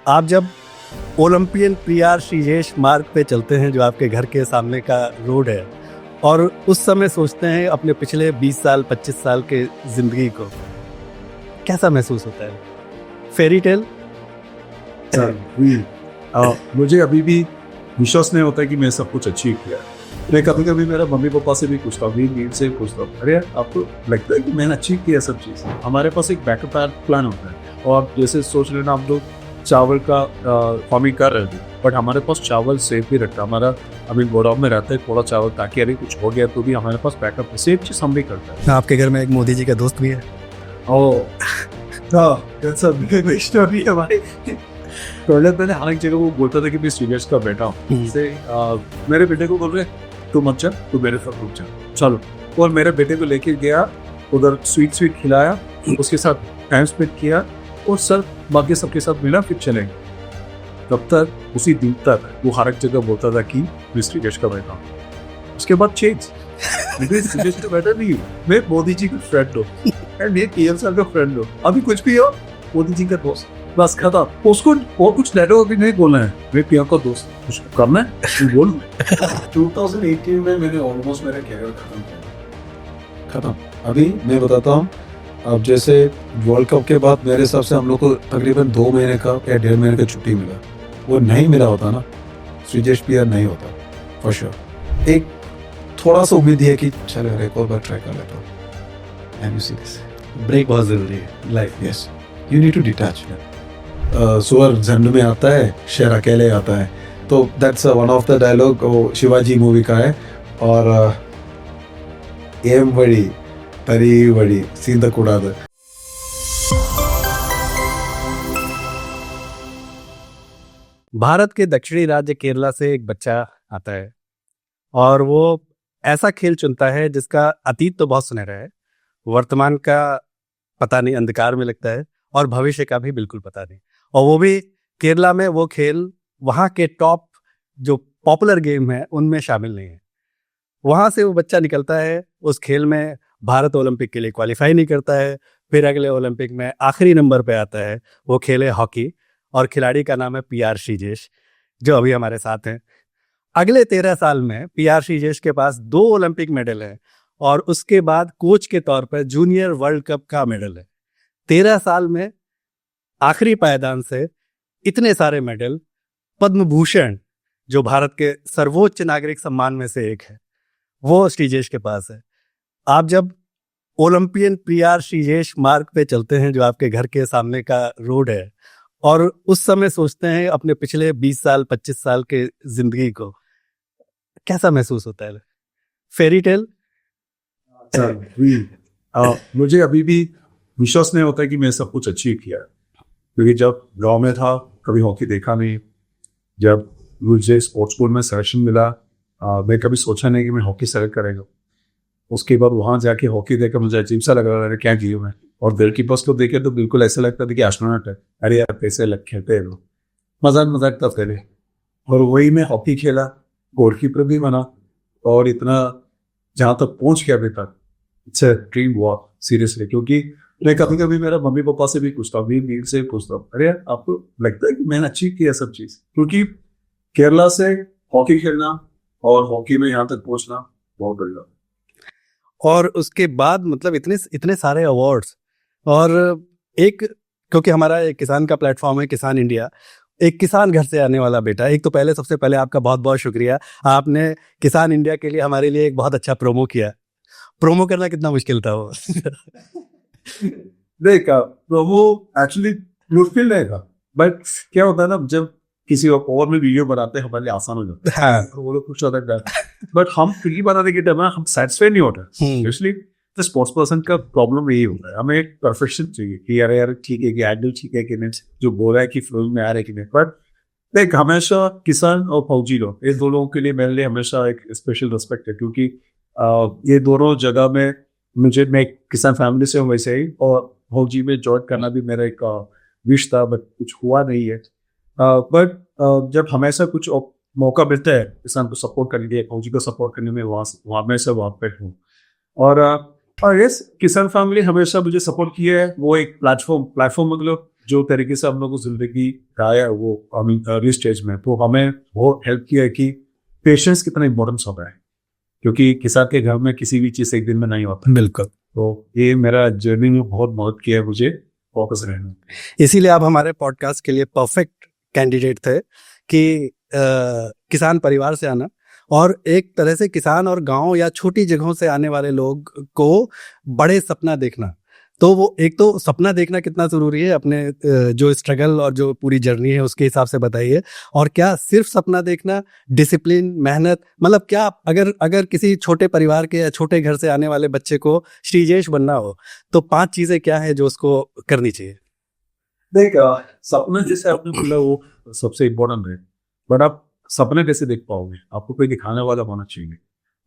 आप जब Olympian PR Sreejesh मार्ग पे चलते हैं जो आपके घर के सामने का रोड है और उस समय सोचते हैं अपने पिछले 20 साल 25 साल के जिंदगी को, कैसा महसूस होता है? Fairy tale? मुझे अभी भी विश्वास नहीं होता है कि मैं सब कुछ अचीव किया। मैं कभी कभी मेरा मम्मी पापा से भी पूछता हूँ, नींद से पूछता हूँ, अरे यार आपको लगता है कि मैंने अचीव किया सब चीज़? हमारे पास एक बैकअप प्लान होता है और जैसे सोच लेना हम लोग चावल का फार्मिंग कर रहे थे, बट हमारे पास चावल सेफ भी रखता है। हमारा अभी गोदाम में रहता है थोड़ा चावल, ताकि अभी कुछ हो गया तो भी हमारे पास बैकअप है। सेफ चीज़ हम भी करते हैं। आपके घर में एक मोदी जी का दोस्त भी है? पहले मैंने हर एक जगह वो बोलता था कि मैं श्रीजेश का बेटा हूँ। से मेरे बेटे को बोल रहे तू मत जा, तू मेरे साथ रुक जा, चलो। और मेरे बेटे को लेके गया उधर, स्वीट खिलाया, उसके साथ टाइम स्पेंड किया और सर बाकी सबके साथ मिला, फिर चले गए। तब तक उसी दिन तक वो हर एक जगह बोलता था कि मैं श्रीजेश का बेटा हूँ। उसके बाद चेंज, मैं श्रीजेश का बेटा नहीं हूँ, मैं मोदी जी का फ्रेंड हूँ एंड ये पीएम सर का फ्रेंड हूँ। अभी कुछ भी हो, मोदी जी का दोस्त, बस खत्म। उसको और कुछ डायलॉग अभी नहीं बोलना है, मैं पीएम का दोस्त, कुछ करना है तू बोल। 2018 में मैंने ऑलमोस्ट मेरा कैरियर खत्म। अभी मैं बताता हूँ, अब जैसे वर्ल्ड कप के बाद मेरे हिसाब से हम लोग को तकरीबन 2 महीने का या 1.5 महीने का छुट्टी मिला। वो नहीं मिला होता ना, श्रीजेश पीआर नहीं होता फॉर श्योर। एक थोड़ा सा उम्मीद है कि चलो एक और बार ट्राई कर लेता हूँ। And you see this, break बहुत जरूरी है life. Yes, you need to detach. सुअर झंड में आता है, शेर अकेले आता है, तो that's one of the dialogue वो शिवाजी मूवी का है। और एम बड़ी तरी बड़ी सीधा कुड़ाद। भारत के दक्षिणी राज्य केरला से एक बच्चा आता है और वो ऐसा खेल चुनता है जिसका अतीत तो बहुत सुनहरा है, वर्तमान का पता नहीं, अंधकार में लगता है, और भविष्य का भी बिल्कुल पता नहीं। और वो भी केरला में वो खेल वहाँ के टॉप जो पॉपुलर गेम है उनमें शामिल नहीं है। वहाँ से वो बच्चा निकलता है, उस खेल में भारत ओलंपिक के लिए क्वालिफाई नहीं करता है, फिर अगले ओलंपिक में आखिरी नंबर पे आता है। वो खेल है हॉकी और खिलाड़ी का नाम है पीआर श्रीजेश, जो अभी हमारे साथ हैं। अगले 13 साल में पीआर श्रीजेश के पास 2 ओलंपिक मेडल है और उसके बाद कोच के तौर पर जूनियर वर्ल्ड कप का मेडल है। 13 साल में आखिरी पायदान से इतने सारे मेडल, पद्म भूषण जो भारत के सर्वोच्च नागरिक सम्मान में से एक है, वो श्रीजेश के पास है। आप जब ओलंपियन पीआर श्रीजेश मार्ग पे चलते हैं जो आपके घर के सामने का रोड है और उस समय सोचते हैं अपने पिछले 20 साल 25 साल के जिंदगी को, कैसा महसूस होता है? Fairy tale? मुझे अभी भी विश्वास नहीं होता है कि मैं सब कुछ अचीव किया, क्योंकि जब गांव में था कभी हॉकी देखा नहीं। जब मुझे स्पोर्ट्स स्कूल में सिलेक्शन मिला, मैं कभी सोचा नहीं कि मैं हॉकी सेलेक्ट करेगा। उसके बाद वहाँ जाके हॉकी देखकर मुझे अजीब सा लग रहा था, क्या किया मैं। और दिल की बस को देखे तो बिल्कुल ऐसा लगता था कि एस्ट्रोनॉट है। अरे यार पैसे लग खेलते हैं लोग, मजाक था पहले। और वही मैं हॉकी खेला, गोलकीपर भी बना और इतना जहाँ तक पहुँच गया अभी तक, it's a dream walk seriously. क्योंकि मैं कभी कभी मेरा मम्मी पापा से भी पूछता हूँ, नींद से पूछता हूँ, अरे यार आपको लगता है कि मैंने अचीव किया सब चीज़? क्योंकि केरला से हॉकी खेलना और हॉकी में यहाँ तक पहुँचना बहुत बढ़िया। और उसके बाद मतलब इतने सारे अवार्ड्स, और एक, क्योंकि हमारा एक किसान का प्लेटफॉर्म है किसान इंडिया, एक किसान घर से आने वाला बेटा, एक तो पहले सबसे पहले आपका बहुत बहुत शुक्रिया, आपने किसान इंडिया के लिए हमारे लिए एक बहुत अच्छा प्रोमो किया। प्रोमो करना कितना मुश्किल था वो? देखा प्रोमो एक्चुअली मुश्किल नहीं था, बट क्या होता है ना, जब किसी और में वीडियो बनाते हैं हमारे लिए आसान हो जाता है। हाँ, वो लोग खुश होता है, बट हम फ्री बनाने के टाइम हम सेटिस्फाई नहीं होता। इसलिए तो स्पोर्ट्स पर्सन का प्रॉब्लम यही होता है, हमें एक परफेक्शन चाहिए कि अरे यार ठीक है कि एंगल ठीक है कि नहीं, जो बोल रहा है कि फिल्म में आ रहा है कि नहीं। बट देख, हमेशा किसान और फौजी लोग, इस दो लोगों के लिए मेरे लिए हमेशा एक स्पेशल रिस्पेक्ट है, क्योंकि ये दोनों जगह में मैं किसान फैमिली से हूँ वैसे ही, और फौजी में ज्वाइन करना भी मेरा एक विश था, बट कुछ हुआ नहीं है। बट जब हमेशा कुछ मौका मिलता है किसान को सपोर्ट करने के लिए, फौजी को सपोर्ट करने में, वहाँ में से वहाँ पे हूँ। और यस, किसान फैमिली हमेशा मुझे सपोर्ट किया है। वो एक प्लेटफॉर्म मतलब जो तरीके से हम लोग को जिंदगी आया वो अर्ली स्टेज में, तो हमें वो हेल्प किया है कि पेशेंस कितना इंपॉर्टेंस होता है, क्योंकि किसान के घर में किसी भी चीज एक दिन में नहीं होता। बिल्कुल। तो ये मेरा जर्नी में बहुत मदद किया है मुझे फोकस रहने में। इसीलिए आप हमारे पॉडकास्ट के लिए परफेक्ट कैंडिडेट थे कि किसान परिवार से आना, और एक तरह से किसान और गांव या छोटी जगहों से आने वाले लोग को बड़े सपना देखना। तो वो एक तो सपना देखना कितना जरूरी है, अपने जो स्ट्रगल और जो पूरी जर्नी है उसके हिसाब से बताइए। और क्या सिर्फ सपना देखना, डिसिप्लिन, मेहनत, मतलब क्या अगर किसी छोटे परिवार के या छोटे घर से आने वाले बच्चे को श्रीजेश बनना हो तो 5 चीजें क्या है जो उसको करनी चाहिए? देख, सपना जैसे आपने बोला वो सबसे इम्पोर्टेंट है, बट आप सपने कैसे देख पाओगे? आपको कोई दिखाने वाला होना चाहिए।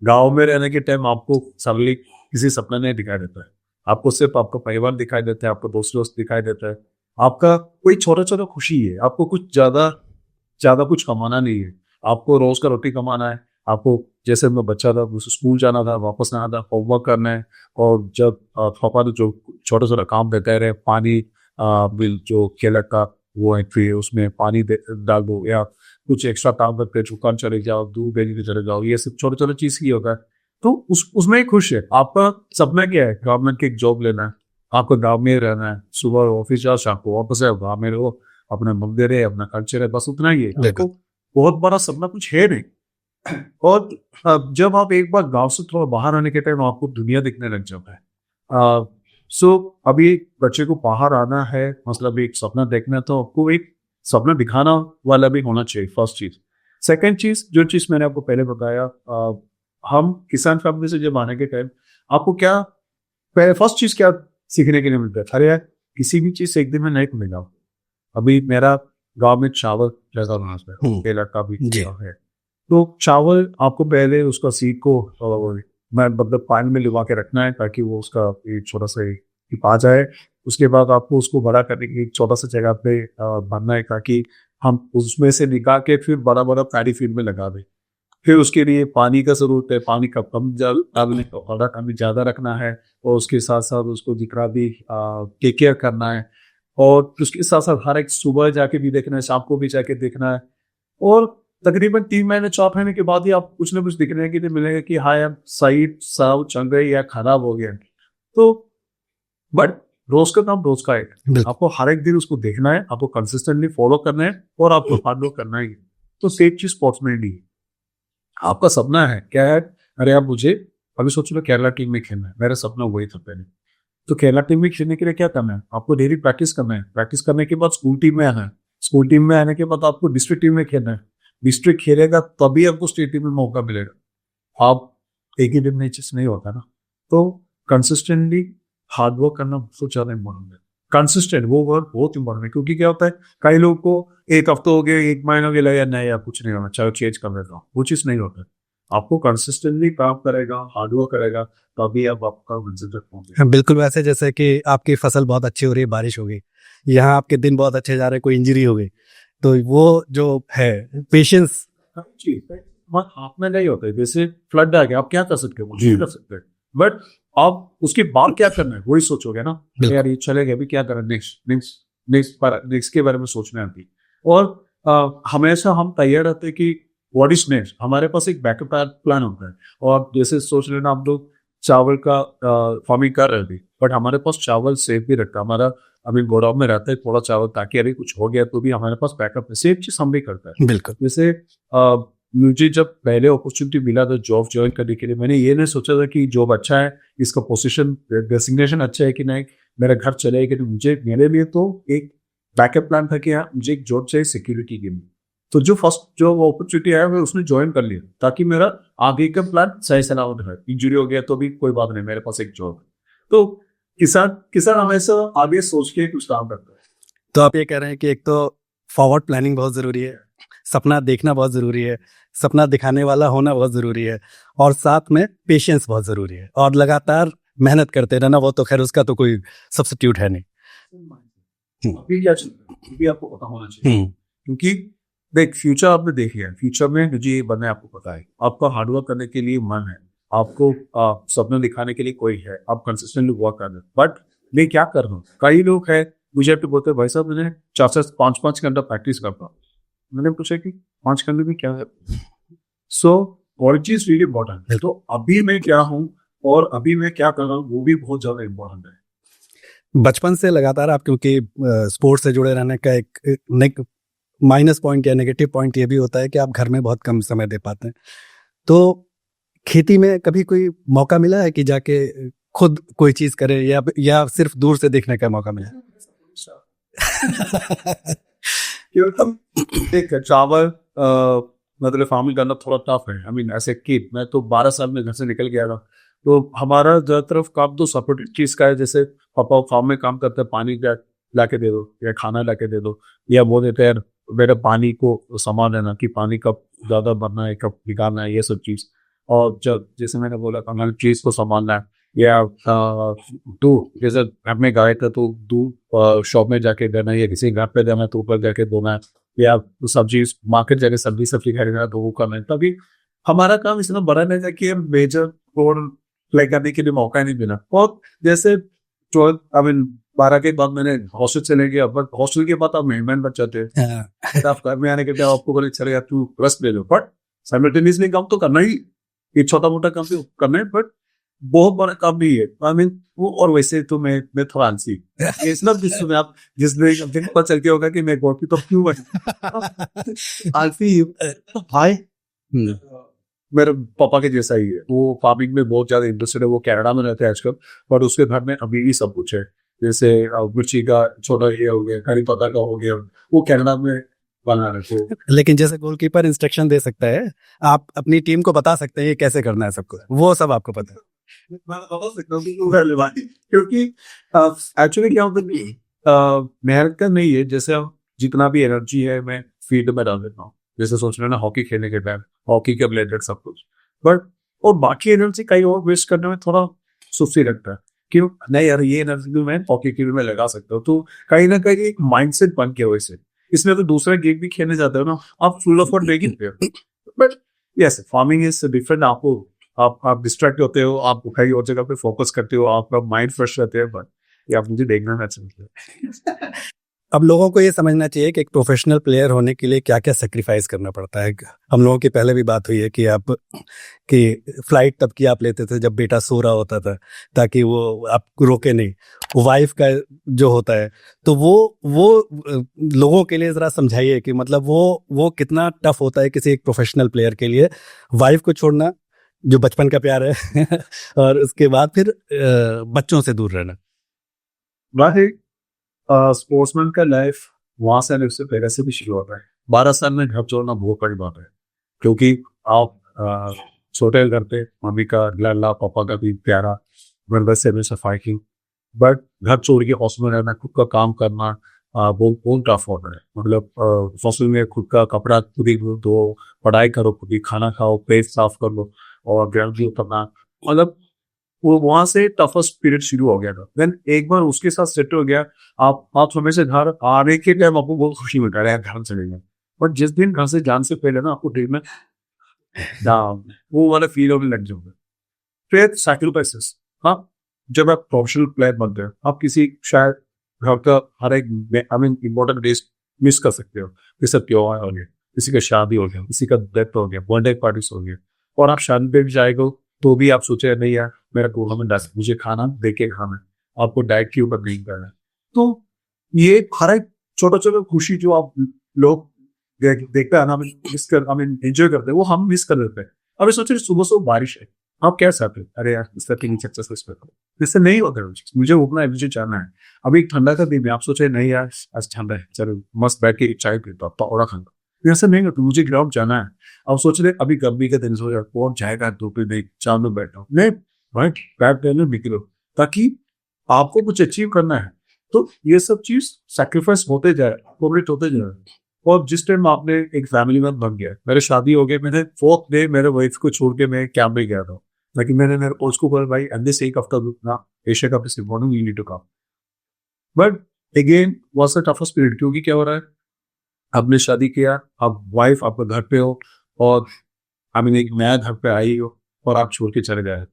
गांव में रहने के टाइम आपको सडनली किसी सपना नहीं दिखाई देता है, आपको सिर्फ आपका परिवार दिखाई देता है, आपको दोस्त दिखाई देता है, आपका कोई छोटा छोटा खुशी है, आपको कुछ ज्यादा कुछ कमाना नहीं है, आपको रोज का रोटी कमाना है। आपको जैसे मैं बच्चा था, स्कूल जाना था, वापस आना था, होमवर्क करना है, और जब पापा ने जो छोटा छोटा काम देते रहे, पानी बिल जो खेलक का वो एंट्री है उसमें पानी डाल दो, या कुछ एक्स्ट्रा काम करते दुकान चले जाओ, दूध बेचने चले जाओ, ये सब छोटे छोटे चीज ही होता है। तो उसमें ही खुश है। आपका सपना क्या है? गवर्नमेंट की एक जॉब लेना है, आपको गाँव में रहना है, सुबह ऑफिस जाओ, शाम को वापस आओ, गाँव में रहो, अपना मंदिर है, अपना कल्चर है, बस उतना ही है। आपको बहुत बड़ा सपना कुछ है नहीं। और जब आप एक बार गांव से थोड़ा बाहर आने के टाइम आपको दुनिया दिखने लग जाता है। सो अभी बच्चे को बाहर आना है, मतलब एक सपना देखना है, तो आपको एक सपना दिखाना वाला भी होना चाहिए, फर्स्ट चीज। सेकंड चीज, जो चीज मैंने आपको पहले बताया, हम किसान फैमिली से जब आने के टाइम आपको क्या फर्स्ट चीज क्या सीखने के लिए मिलता है? अरे यार, किसी भी चीज एक दिन में नहीं मिलेगा। अभी मेरा गांव में चावल जैसा अनाज है, केला का भी है, तो चावल आपको पहले उसका सीड को मैं मतलब पानी में लिवा के रखना है ताकि वो उसका एक छोटा सा टिप आ जाए। उसके बाद आपको उसको बड़ा करने की एक छोटा सा जगह पे भरना है ताकि हम उसमें से निकाल के फिर बड़ा बड़ा पैडी फील्ड में लगा दें। फिर उसके लिए पानी का जरूरत है, पानी का कम डालने का बड़ा कमी ज्यादा रखना है, और उसके साथ साथ उसको जितना भी टेक केयर करना है, और उसके साथ साथ हर एक सुबह जाके भी देखना है, शाम को भी जाके देखना है। और तकरीबन 3 महीने 4 महीने के बाद ही आप कुछ ना कुछ दिखने के लिए मिलेगा कि हाँ यार साइड साव चल गई या खराब हो गया। तो बट रोज का काम रोज का है, आपको हर एक दिन उसको देखना है, आपको कंसिस्टेंटली फॉलो करना है, और आपको हार्ड वर्क करना है। तो सेम चीज स्पोर्ट्स में भी आपका सपना है क्या है? अरे आप मुझे अभी सोच लो केरला टीम में खेलना है, मेरा सपना वही था पहले। तो केरला टीम में खेलने के लिए क्या करना है? आपको डेली प्रैक्टिस करना है, प्रैक्टिस करने के बाद स्कूल टीम में आना है, स्कूल टीम में आने के बाद आपको डिस्ट्रिक्ट टीम में खेलना है, डिस्ट्रिक्ट खेलेगा तभी आपको स्टेट टीम में मौका मिलेगा। आप एक ही दिन में चीज नहीं होता ना। तो कंसिस्टेंटली हार्ड वर्क करना बहुत ज्यादा इम्पोर्टेंट है। कंसिस्टेंट वो वर्क बहुत इम्पोर्टेंट है, क्योंकि क्या होता है कई लोगों को एक हफ्ता हो गया, 1 महीना हो गया, या नहीं यार कुछ नहीं होना, चलो चेंज कर देता हूँ, वो चीज नहीं होता। आपको कंसिस्टेंटली काम करेगा, हार्ड वर्क करेगा, तभी आप आपका मंजिल तक पहुंचेगा। बिल्कुल वैसे जैसे कि आपकी फसल बहुत अच्छी हो रही है, बारिश हो गई, यहाँ आपके दिन बहुत अच्छे जा रहे हैं, कोई इंजरी हो गई, तो वो जो है पेशेंस हाथ में नहीं होता है। जैसे फ्लड आ गया, आप क्या कर सकते हो? कुछ नहीं कर सकते, बट आप उसके बाद क्या करना है वही सोचोगे ना। यार ये चलेगा, अभी क्या करना, नेक्स्ट के बारे में सोचना है अभी। और हमेशा हम तैयार रहते हैं कि व्हाट इज नेक्स्ट, हमारे पास एक बैकअप प्लान होता है। और जैसे सोच लेना, हम लोग चावल का फार्मिंग कर रहे थे, बट हमारे पास चावल सेफ भी रखता है, हमारा अभी गोदाम में रहता है थोड़ा चावल, ताकि अभी कुछ हो गया तो भी हमारे पास बैकअप है। सेफ चीज हम भी करता है। बिल्कुल। जैसे मुझे जब पहले अपॉर्चुनिटी मिला था जॉब ज्वाइन करने के लिए, मैंने ये नहीं सोचा था कि जॉब अच्छा है, इसका पोजीशन डेसिग्नेशन अच्छा है कि नहीं, मेरा घर चलेगा कि नहीं। मुझे मेरे लिए तो एक बैकअप प्लान था कि हाँ मुझे एक जॉब चाहिए सिक्योरिटी के लिए। तो जो फर्स्ट जो अपॉर्चुनिटी आया मैं उसने ज्वाइन कर लिया, ताकि मेरा आगे का प्लान सही सलामत है। इंजरी हो गया तो भी कोई बात नहीं, मेरे पास एक जॉब है। तो किसान हमेशा आगे सोच के कुछ काम करता है। तो आप ये कह रहे हैं कि एक तो फॉरवर्ड प्लानिंग बहुत जरूरी है, सपना देखना बहुत जरूरी है, सपना दिखाने वाला होना बहुत जरूरी है, और साथ में पेशेंस बहुत जरूरी है, और लगातार मेहनत करते रहना, वो तो खैर उसका तो कोई सब्स्टिट्यूट है नहीं। अभी क्या भी आपको पता होना चाहिए, क्योंकि देख फ्यूचर आपने देख लिया, फ्यूचर में मुझे ये बनना है आपको पता है, आपका हार्डवर्क करने के लिए मन है, आपको सपने दिखाने के लिए कोई है, आप कंसिस्टेंटली वर्क कर रहे हैं। बट मैं क्या कर रहा हूँ, कई लोग हैं मुझे तो बोलते भाई साहब मैंने 4 से 5 घंटा प्रैक्टिस करता। मैंने पूछा कि 5 घंटे में क्या है? So quality is really important. तो अभी मैं क्या हूँ और अभी मैं क्या कर रहा हूँ वो भी बहुत ज्यादा इम्पोर्टेंट है। बचपन से लगातार आप, क्योंकि स्पोर्ट्स से जुड़े रहने का एक माइनस पॉइंट या नेगेटिव पॉइंट ये भी होता है कि आप घर में बहुत कम समय दे पाते हैं, तो खेती में कभी कोई मौका मिला है कि जाके खुद कोई चीज करे, या सिर्फ दूर से देखने का मौका मिला? देख चावल मतलब फार्मिंग करना थोड़ा टफ है। आई मीन ऐसे किड मैं तो 12 साल में घर से निकल गया था, तो हमारा ज्यादातर काम तो सपोर्टेड चीज का है। जैसे पापा फार्म में काम करते हैं, पानी ला के दे दो या खाना ला के दे दो, या बोल देते हैं मेरे पानी को संभाल लेना कि पानी कब ज्यादा भरना है कब निकालना है, ये सब चीज। और जब जैसे मैंने बोला था हर चीज को संभालना है, या दूध जैसे घर में गाय था तो दूध शॉप में जाके देना, या किसी घर पे देना तो ऊपर जाके धोना है, या सब्जी मार्केट जाके सब्जी खरीदना तो वो करना है। तभी हमारा काम इतना बड़ा नहीं था कि हम मेजर रोड प्ले करने के लिए मौका ही नहीं मिला। और जैसे 12 आई मीन 12 के बाद मैंने हॉस्टल चले गया, बट हॉस्टल के बाद आप मेहमान बच जाते हैं। आप घर में आने के बाद आपको बोले चलेगा तू रेस्ट ले लो, बट साइमल्टेनियसली काम तो करना ही, ये छोटा मोटा काम तो करना है, बट बहुत बड़ा काम भी है। आई मीन वो, और वैसे तो मैं थोड़ा आलसी, इतना जिसमें आप दिन पता चल के होगा कि मैं गोपी तो क्यों आलसी भाई मेरे पापा के जैसा ही है। वो फार्मिंग में बहुत ज्यादा इंटरेस्टेड है, वो कनाडा में रहते हैं आजकल, पर उसके घर में अभी भी सब कुछ है। जैसे मिर्ची का छोटा ये हो गया, करी पत्ता का हो गया, वो कनाडा में बना रहे थे। लेकिन जैसे गोलकीपर इंस्ट्रक्शन दे सकता है, आप अपनी टीम को बता सकते हैं ये कैसे करना है सबको, वो सब आपको पता है। मैं बता सकता हूँ क्योंकि एक्चुअली क्या होता है मेहनत का नहीं है। जैसे अब जितना भी एनर्जी है मैं फील्ड में डाल देता हूँ। जैसे सोच रहे ना हॉकी खेलने के टाइम हॉकी के रिलेटेड सब कुछ, बट और बाकी एनर्जी कहीं और वेस्ट करने में थोड़ा सुस्ती लगता है। क्यों नहीं यार, ये एनर्जी मैं हॉकी के में लगा सकता हूँ। तो कहीं ना कहीं एक माइंडसेट बन गया वैसे। इसमें तो दूसरा गेम भी खेलने जाते हो ना, आप फुल ऑफ लेकिन but yes farming is different. आपको आप डिस्ट्रैक्ट होते हो, आप कहीं और जगह पे फोकस करते हो, आपका माइंड फ्रेश रहते हैं, बट ये आप मुझे देखना ना चाहिए। अब लोगों को ये समझना चाहिए कि एक प्रोफेशनल प्लेयर होने के लिए क्या क्या सेक्रीफाइस करना पड़ता है। हम लोगों की पहले भी बात हुई है कि फ्लाइट तब की आप लेते थे जब बेटा सो रहा होता था, ताकि वो आपको रोके नहीं। वाइफ का जो होता है, तो वो लोगों के लिए जरा समझाइए कि मतलब वो कितना टफ होता है किसी एक प्रोफेशनल प्लेयर के लिए, वाइफ को छोड़ना जो बचपन का प्यार है और उसके बाद फिर बच्चों से दूर रहना। स्पोर्ट्समैन का लाइफ वहां से उससे पहले से भी शुरू होता है। 12 साल में घर छोड़ना बहुत बड़ी बात है, क्योंकि आप छोटे घर पे मम्मी का लाला, पापा का भी प्यारा, ब्रदर से भी सफाई की, बट घर छोड़ के हॉस्टल में रहना, खुद का काम करना बहुत टफ होता है। मतलब हॉस्टल में खुद का कपड़ा खुद ही धो, पढ़ाई करो खुद ही, खाना खाओ, प्लेट साफ कर लो, और ग्राउंड करना, मतलब वो वहां से टफेस्ट पीरियड शुरू हो गया था। देन एक बार उसके साथ सेट हो गया, आप हमेशा घर आने के टाइम आपको बहुत खुशी मिलता है घर चले गए, बट जिस दिन घर से जाने से पहले ना आपको दिल में वो वाला फील होने लग जाओगे। फिर सैक्रिफाइसेस, हाँ जब आप प्रोफेशनल प्लेयर बनते हो, आप किसी शायद घर का हर एक I mean important days miss कर सकते हो। जैसे त्योहार हो गया, किसी का शादी हो गया, किसी का डेथ हो गया, बर्थडे पार्टीज हो गया, और आप शादी पे भी जाएगा तो भी आप सोचे नहीं यार मेरा टूर्नामेंट है, मुझे खाना देके खाना, आपको डाइट के ऊपर नहीं करना। तो ये हर एक छोटा छोटा खुशी जो आप लोग देखते हैं ना, मिस कर आई मीन एंजॉय करते हैं, वो हम मिस कर देते हैं। अब सोचे सुबह सुबह बारिश है, आप क्या चाहते हैं, अरे यार इस तरह नीचे इससे नहीं होता, मुझे उठना है, मुझे जाना है। अभी ठंडा का दिन है, आप सोचे नहीं यार आज ठंडा है, चलो मस्त बैठ के चाय पीता पकौड़ा खाना, ऐसा नहीं होता, मुझे ग्राउंड जाना है। अब सोच रहे अभी गर्मी के दिन सो जाए, कौन जाएगा धूप में, चांद में बैठा हूँ, नहीं राइट बैठ करने निकलो, ताकि आपको कुछ अचीव करना है। तो ये सब चीज सैक्रिफाइस होते जाए, कॉपरेट होते जाए। और जिस टाइम आपने एक फैमिली में बन गया, मेरे शादी हो गई, मैंने 4th डे मेरे वाइफ को छोड़ के मैं कैंप में गया था, ताकि मैंने मेरे कोच को बोला भाई at the sake of the ना Asia cup is important, you need to come. But again was the toughest period, क्योंकि क्या हो रहा है, आपने शादी किया, आप वाइफ आपके घर पे हो, और आई मीन एक नया घर पे आई हो, और आप छोड़ के चले जाए,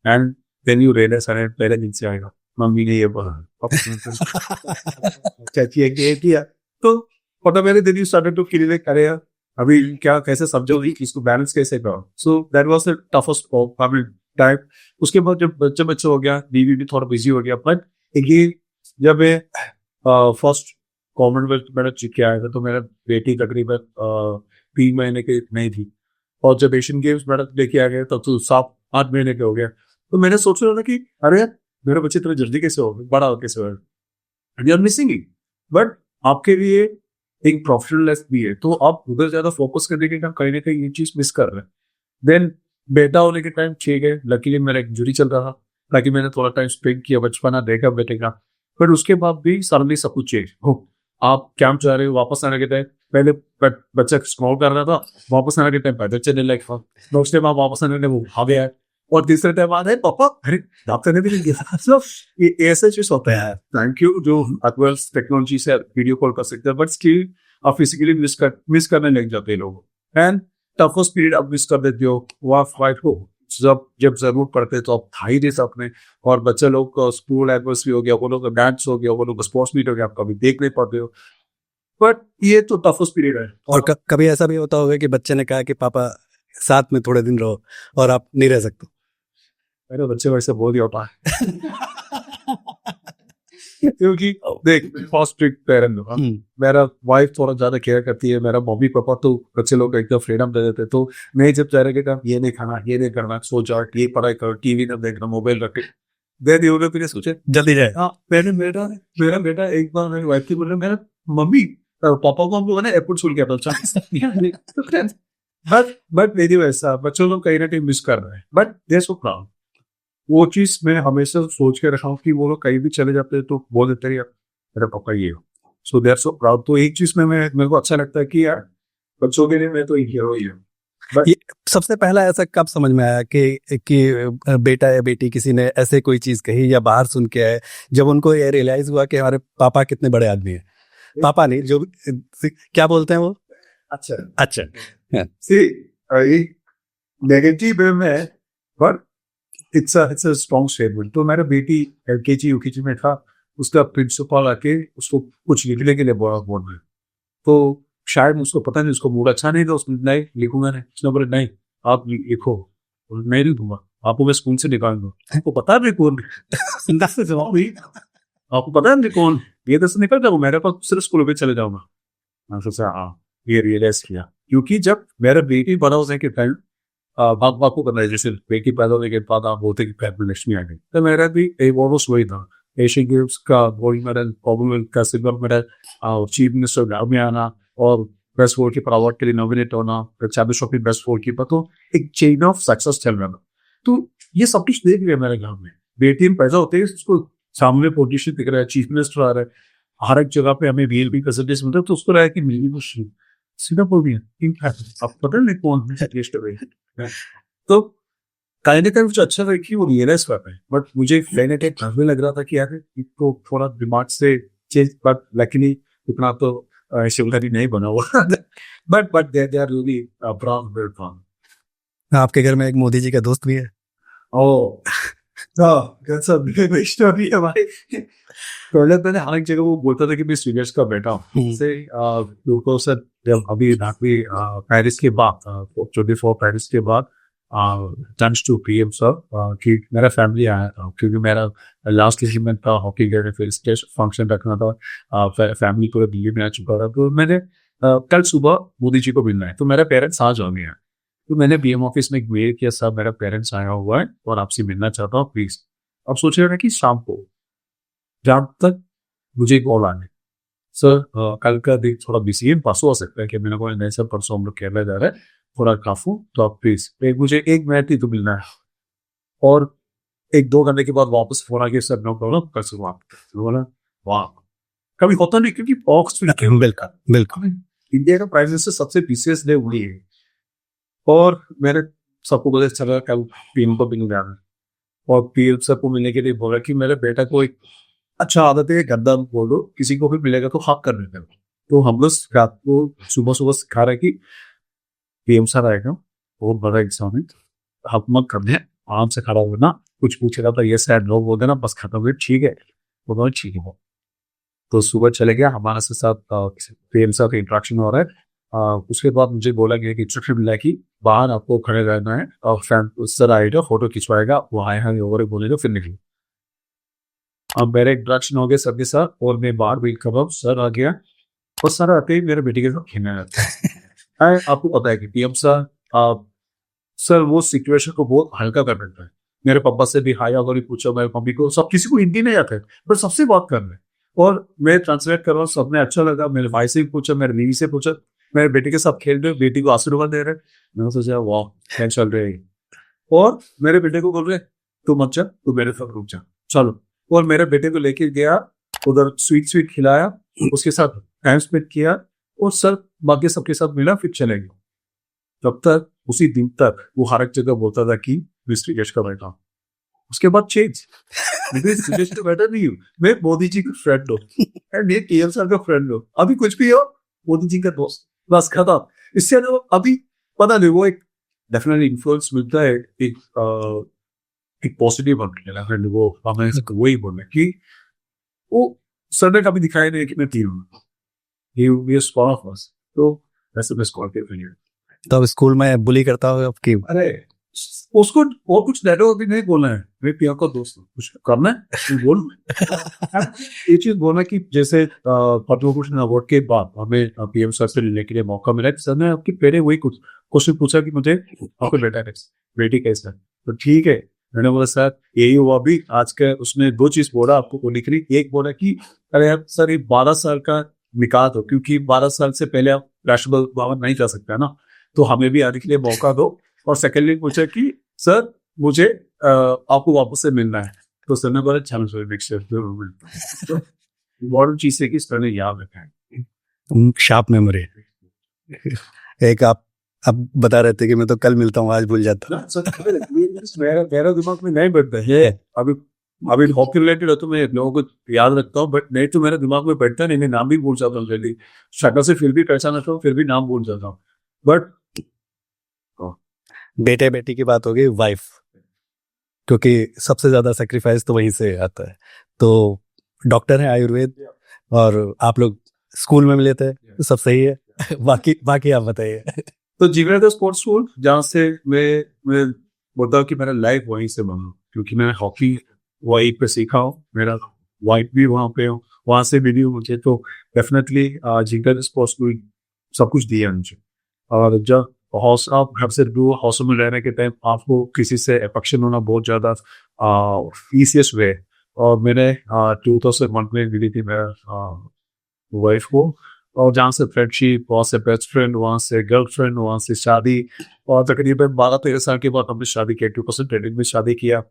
एंड देन यू रियलाइज अरे पहले दिन से आएगा मम्मी ने ये बोला, चाची ने ये किया, तो automatically started to feel like अरे यार अभी क्या कैसे समझोगी इसको बैलेंस कैसे करो. So that was the toughest time. उसके बाद जब बच्चे हो गया, बीवी भी थोड़ा बिजी हो गया. बट ये जब मैं फर्स्ट कॉमनवेल्थ मैंने जीत के आया था तो मेरा बेटी तकरीबन 3 महीने की नहीं थी, और जब एशियन गेम्स मैंने लेके आ गया तब तो 7-8 महीने के हो गया. तो मैंने सोच रहा था कि अरे यार मेरे बच्चे इतने जल्दी कैसे हो गए, बड़ा कैसे हो गए, you are missing it. But आपके लिए एक प्रोफेशनल लाइफ भी है, तो आप उधर ज्यादा फोकस करने के कहीं ना कहीं ये चीज मिस कर रहे हैं. देन बेटा होने के टाइम ठीक है, लकीली मेरा एक जुड़ी चल रहा था ताकि मैंने थोड़ा टाइम स्पेंड किया, बचपना देखा बेटे का. बट उसके बाद भी सडनली सब कुछ चेंज हो. आप कैंप जा रहे हो, वापस आने के टाइम पहले बच्चा स्क्रॉल कर रहा था, वापस आने के टाइम पैदल चलने लगा. नेक्स्ट टाइम आप वापस आने वो भाग गया, और तीसरे टाइम आ रहे पापा अरे डॉक्टर ने भी नहीं दिया. So, ये ऐसा चीज होता है. थैंक यू जो एडवांस टेक्नोलॉजी से वीडियो कॉल कर सकते हैं, बट स्टिल आप फिजिकली मिस करने लग जाते हैं लोग. एंड टफेस्ट पीरियड आप मिस कर देते हो, वाइफ को जब जरूरत पड़ते तो आप था ही नहीं सकते. और बच्चे लोग का स्कूल एनिवर्सरी हो गया, वो लोग का डांस हो गया, वो लोग का स्पोर्ट्स मीट हो गया, आप कभी देख नहीं पाते हो. बट ये तो टफेस्ट पीरियड है. और कभी ऐसा भी होता होगा कि बच्चे ने कहा कि पापा साथ में थोड़े दिन रहो और आप नहीं रह सकते. मेरे बच्चे वैसे बोल दिया होता है. क्योंकि देख फर्स्ट स्ट्रिक्ट पेरेंट हूँ. मेरा वाइफ थोड़ा ज्यादा केयर करती है, मेरा मम्मी पापा तो बच्चे लोग एकदम फ्रीडम दे देते. तो मैं जब जा रहे काम ये नहीं खाना, ये नहीं करना, सो जाओ, ये पढ़ाई करो, टीवी ना देखना, मोबाइल रखे दे दिए होगे, फिर सोचे जल्दी जाए. हाँ मेरा बेटा एक बार मेरी वाइफ की बोल रहा मेरा मम्मी पापा को हम लोगों ने एयरपोर्ट छोड़ गया. बट मेरी वैसा बच्चों लोग कहीं ना कहीं मिस कर रहे हैं. But they're so proud. वो चीज मैं हमेशा सोच के रखा हूँ कि वो लोग कहीं भी चले जाते हैं तो बोल देते हैं मेरा पापा ये हो. So they're so proud. तो एक चीज में मेरे को अच्छा लगता है कि यार बच्चों के लिए मैं तो एक हीरो ही हूँ. ये सबसे पहला ऐसा कब समझ में आया कि बेटा या बेटी किसी ने ऐसे कोई चीज कही या बाहर सुन के आए, जब उनको ये रियलाइज हुआ कि हमारे पापा कितने बड़े आदमी हैं? पापा नहीं, जो क्या बोलते हैं वो, अच्छा नेगेटिव वे में, but it's a strong statement. तो मेरा बेटी LKG UKG में था, उसका प्रिंसिपल आके उसको कुछ लिखने के लिए बोला बोर्ड में. तो शायद उसको पता नहीं, उसको मूड अच्छा नहीं था, उसने नहीं लिखूंगा नहीं. उसने बोला नहीं आप लिखो. मैं नहीं दूंगा आपको, मैं स्कूल से निकालूंगा. आपको पता नहीं कौन आपको पता नहीं कौन ये दस निकल जाऊँ, मेरे पास दूसरे स्कूल में चले जाऊंगा. मैं सोचा हाँ ये रियलाइज किया, क्योंकि जब मेरा बेटी बड़ा होने के टाइम भाग को करना है, जैसे बेटी पैदा होने के बाद आप बोलते कि पैर में लक्ष्मी आ गई, तो मेरा भी ऑलमोस्ट वही था. एशियन गेम्स का गोल्ड मेडल, कॉमनवेल्थ का सिल्वर मेडल, चीफ मिनिस्टर गाँव में आना, और बेस्ट गोलकीपर अवार्ड के लिए नॉमिनेट होना, चैंपियनशिप में बेस्ट गोलकीपर. तो एक चेन ऑफ सक्सेस चल रहा था. तो ये सब कुछ देख लिया मेरे गाँव में. बेटी में पैदा होते हैं, उसको सामने पोजिशन दिख रहा है, चीफ मिनिस्टर आ रहा है, हर एक जगह पे हमें VLP फैसिलिटीज मिलता है. तो उसको रहा कि मिली वो सिंगापुर भी है, अब पता नहीं कौन है. तो कहीं ना कहीं मुझे अच्छा लगा कि वो रियलाइज कर रहे हैं. बट मुझे कहीं ना कहीं में लग रहा था कि यार इसको थोड़ा दिमाग से चेंज, बट लकीली उतना तो शिवधारी नहीं बना हुआ. But they are really proud, very proud. आपके घर में एक मोदी जी का दोस्त भी है? स्टोरी है भाई. पहले मैंने हर एक जगह वो बोलता था कि मैं सीनियर्स का बेटा हूँ. से लोगों से जब अभी पेरिस के बाद 24 पेरिस के बाद थैंक्स टू PM सर कि मेरा फैमिली आया था, क्योंकि मेरा लास्ट अचीवमेंट था हॉकी गेम, फिर स्टेज फंक्शन रखना था, फैमिली पूरा दिल्ली में आ चुका था. तो मैंने कल सुबह मोदी जी को मिलना है, तो मेरे पेरेंट्स आज आ गए हैं. तो मैंने BM ऑफिस में एक मेल किया, सर मेरा पेरेंट्स आया हुआ है और आपसे मिलना चाहता हूँ प्लीज. अब सोच रहे कि शाम को जब तक मुझे कॉल आने, सर कल का दिन थोड़ा बिजी है, परसों आ सकता है कि मैंने कहा नहीं सर परसों हम लोग केरला जा रहे हैं, थोड़ा काफू, तो आप प्लीज मुझे 1 मिनट ही तो मिलना है. और 1-2 घंटे के बाद वापस फोन आ गया, सर नो प्रॉब्लम कर सकूँ आप. बोला वाह, कभी होता नहीं, क्योंकि बॉक्स बिल्कुल इंडिया का प्राइम मिनिस्टर सबसे पीसीएस डे वही है. और मैंने सबको बोला चला कल PM को मिलने जाना, और PM सबको मिलने के लिए बोला कि मेरे बेटा को एक अच्छा आदत है, गद्दा बोल दो, किसी को भी मिलेगा तो हक करने का. तो हम लोग रात को सुबह सिखा रहे कि PM सर आएगा, बहुत बड़ा एग्जाम है, हक मत करने, आराम से खड़ा होना, कुछ पूछेगा तो ये सैड लोग बोलते ना बस खत्म हुई, ठीक है, वो बोला ठीक है। तो सुबह चले गया, हमारे साथ प्रेम साथ इंट्रैक्शन हो रहा है। उसके बाद मुझे बोला गया कि इंस्ट्रक्शन मिला कि बाहर आपको खड़े रहना है और फैन सर आएगा, फोटो खिंचवाएगा, वो आए हैं और बोलेगा फिर निकले। अब मेरा इंट्रैक्शन हो गया सबके साथ और मैं बाहर वेट कर रहा हूँ, सर आ गया और सर आते ही मेरे बेटे के साथ खेलने लगता है। आपको पता है कि पीएम सर वो सिचुएशन को बहुत हल्का कर देता है। मेरे पापा से भी हाय अगर पूछा, मेरे मम्मी को, सब किसी को हिंदी नहीं आता है पर सबसे बात कर रहे हैं और मैं ट्रांसलेट कर रहा हूँ, सबने अच्छा लगा। मेरे भाई से भी पूछा, मेरे बीवी से पूछा, मेरे बेटे के साथ खेल रहे, बेटी को आशीर्वाद दे रहे। मैंने सोचा वाह क्या चल रहे हैं। और मेरे बेटे को बोल रहे तू मत जा, तू मेरे साथ रुक जा, चलो। और मेरे बेटे को लेके गया उधर, स्वीट खिलाया, उसके साथ टाइम स्पेंड किया और सर बाकी सबके साथ मिला, फिर चले गए। तब तक उसी दिन तक वो हर एक जगह बोलता था कि मिस्टर यश का बेटा। उसके बाद चेंज, सुरेश का बेटा नहीं हूँ मैं, मोदी जी का फ्रेंड हूँ, मैं केएम सर का फ्रेंड हूँ, अभी कुछ भी हो मोदी जी का दोस्त, बस खत्म। इससे अभी पता नहीं, वो एक डेफिनेटली इन्फ्लुएंस मिलता है, एक पॉजिटिव बनने, वो हमें वही बोलना कि वो सर ने कभी दिखाया नहीं कि मैं तीर हूँ, तो वैसे मैं स्कॉर्पियो। तो अब स्कूल में बुली करता हो आपकी? अरे उसको और कुछ डायलॉग भी नहीं बोलना है, मैं पिया का दोस्त हूँ, कुछ करना है बोल। ये चीज बोलना कि जैसे पद्म भूषण अवार्ड के बाद हमें पीएम सर से लेने के लिए मौका मिला, सर ने आपकी पहले वही कुछ क्वेश्चन पूछा कि मुझे आपको बेटा कैसे, बेटी कैसा, तो ठीक है। मैंने बोला सर यही हुआ अभी आज का, उसने दो चीज बोला आपको बोलने के लिए। एक बोला कि अरे यार सर ये 12 साल का निकाह हो, क्योंकि 12 साल से पहले आप राष्ट्रपति भवन नहीं जा सकते ना, तो हमें भी आने के लिए मौका दो। और सेकेंडली पूछा कि सर मुझे आपको वापस से मिलना है, तो सर ने बोला चलो बहुत चीज है कि सर ने याद रखा है, शार्प मेमोरी। एक आप अब बता रहे थे कि मैं तो कल मिलता हूँ आज भूल जाता हूँ। मेरा दिमाग में नहीं बैठता है अभी हॉकी रिलेटेड है तो मैं लोगों को याद रखता हूँ, बट नहीं तो मेरे दिमाग में बैठता नहीं, मैं नाम भी भूल जाता हूँ जल्दी, शक्ल से फिर भी पहचान आता हूँ, फिर भी नाम भूल जाता हूँ। बट बेटे बेटी की बात हो गई, वाइफ, क्योंकि सबसे ज्यादा सेक्रीफाइस तो वहीं से आता है। तो डॉक्टर है आयुर्वेद और आप लोग स्कूल में मिले थे, तो सब सही है। बाकी आप बताइए। तो जीवन स्पोर्ट्स स्कूल जहाँ से मैं बोलता हूँ कि मेरा लाइफ वहीं से बना, क्योंकि मैं हॉकी वहीं पे सीखा हूँ, मेरा वाइफ भी वहाँ पे हूँ, वहाँ से मिली हूँ मुझे, तो डेफिनेटली जीवन स्पोर्ट्स स्कूल सब कुछ दिया मुझे। और जब आप घर से दूर हॉस्टल में रहने के टाइम आपको किसी से अफेक्शन होना बहुत ज्यादा ईजिएस्ट वे, और मैंने 2001 में मिली थी मेरा वाइफ को, और जहाँ से फ्रेंडशिप, वहाँ से बेस्ट फ्रेंड, वहाँ से गर्लफ्रेंड, वहाँ से शादी, और तकरीबन 12-13 साल के बाद हमने शादी की, 2010 में शादी किया।